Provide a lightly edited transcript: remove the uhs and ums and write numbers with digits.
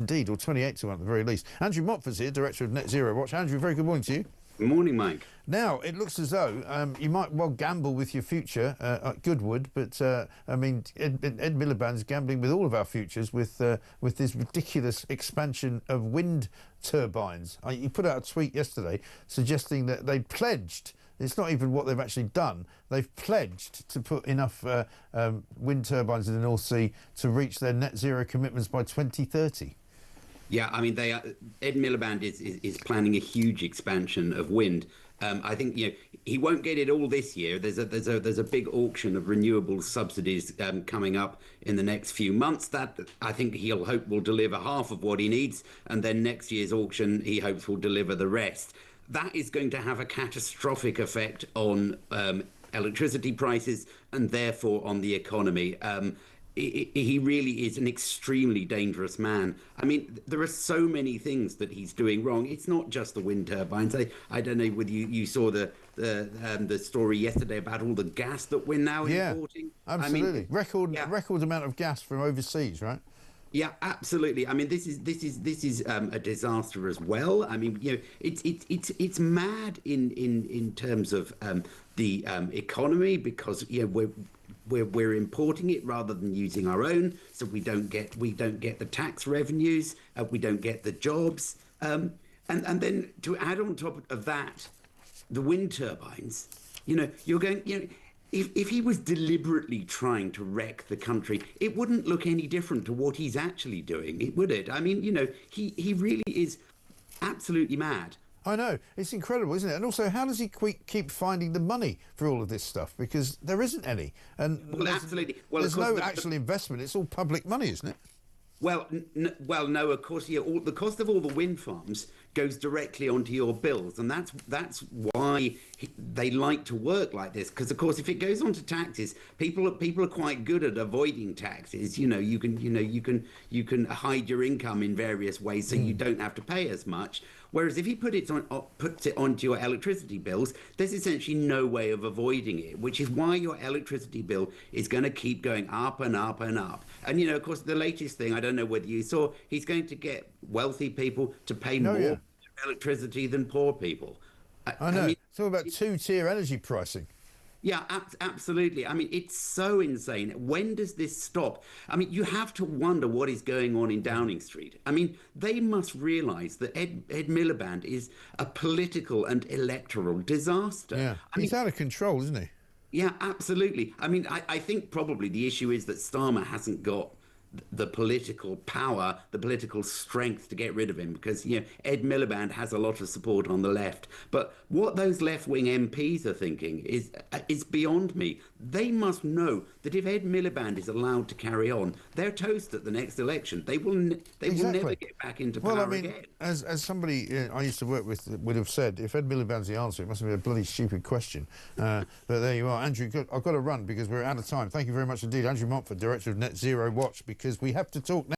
Indeed, or 28 to 1 at the very least. Andrew Montford's here, Director of Net Zero Watch. Andrew, very good morning to you. Good morning, Mike. Now, it looks as though you might well gamble with your future at Goodwood, but I mean, Ed Miliband's gambling with all of our futures with this ridiculous expansion of wind turbines. He put out a tweet yesterday suggesting that they pledged. It's not even what they've actually done. They've pledged to put enough wind turbines in the North Sea to reach their net zero commitments by 2030. Yeah, I mean, Ed Miliband is planning a huge expansion of wind. I think he won't get it all this year. There's a big auction of renewable subsidies coming up in the next few months. That I think he'll hope will deliver half of what he needs, and then next year's auction he hopes will deliver the rest. That is going to have a catastrophic effect on electricity prices and therefore on the economy. He really is an extremely dangerous man. I mean, there are so many things that he's doing wrong. It's not just the wind turbines. I don't know whether you saw the story yesterday about all the gas that we're now importing. Absolutely. I mean, record amount of gas from overseas, right? Yeah, absolutely. I mean, this is a disaster as well. I mean, it's mad in terms of the economy, because we're importing it rather than using our own, so we don't get the tax revenues, we don't get the jobs, and then to add on top of that, the wind turbines. You're going. If he was deliberately trying to wreck the country, it wouldn't look any different to what he's actually doing, would it? I mean, he really is absolutely mad. I know. It's incredible, isn't it? And also, how does he keep finding the money for all of this stuff? Because there isn't any. And absolutely. Well, there's no actual investment. It's all public money, isn't it? Well, no. Of course, the cost of all the wind farms goes directly onto your bills, and that's why they like to work like this. Because of course, if it goes onto taxes, people are quite good at avoiding taxes. You can hide your income in various ways, so you don't have to pay as much. Whereas if he puts it onto your electricity bills, there's essentially no way of avoiding it, which is why your electricity bill is going to keep going up and up and up. And, of course, the latest thing, I don't know whether you saw, he's going to get wealthy people to pay more electricity than poor people. I know. It's all about two-tier energy pricing. Yeah, absolutely. I mean, it's so insane. When does this stop? I mean, you have to wonder what is going on in Downing Street. I mean, they must realise that Ed Miliband is a political and electoral disaster. Yeah, he's out of control, isn't he? Yeah, absolutely. I mean, I think probably the issue is that Starmer hasn't got the political power, the political strength to get rid of him, because Ed Miliband has a lot of support on the left. But what those left-wing MPs are thinking is beyond me. They must know that if Ed Miliband is allowed to carry on, they're toast at the next election. They will never get back into power again. As somebody I used to work with would have said, if Ed Miliband's the answer, it must have been a bloody stupid question. But there you are, Andrew. I've got to run because we're out of time. Thank you very much indeed, Andrew Montford, Director of Net Zero Watch, because we have to talk now.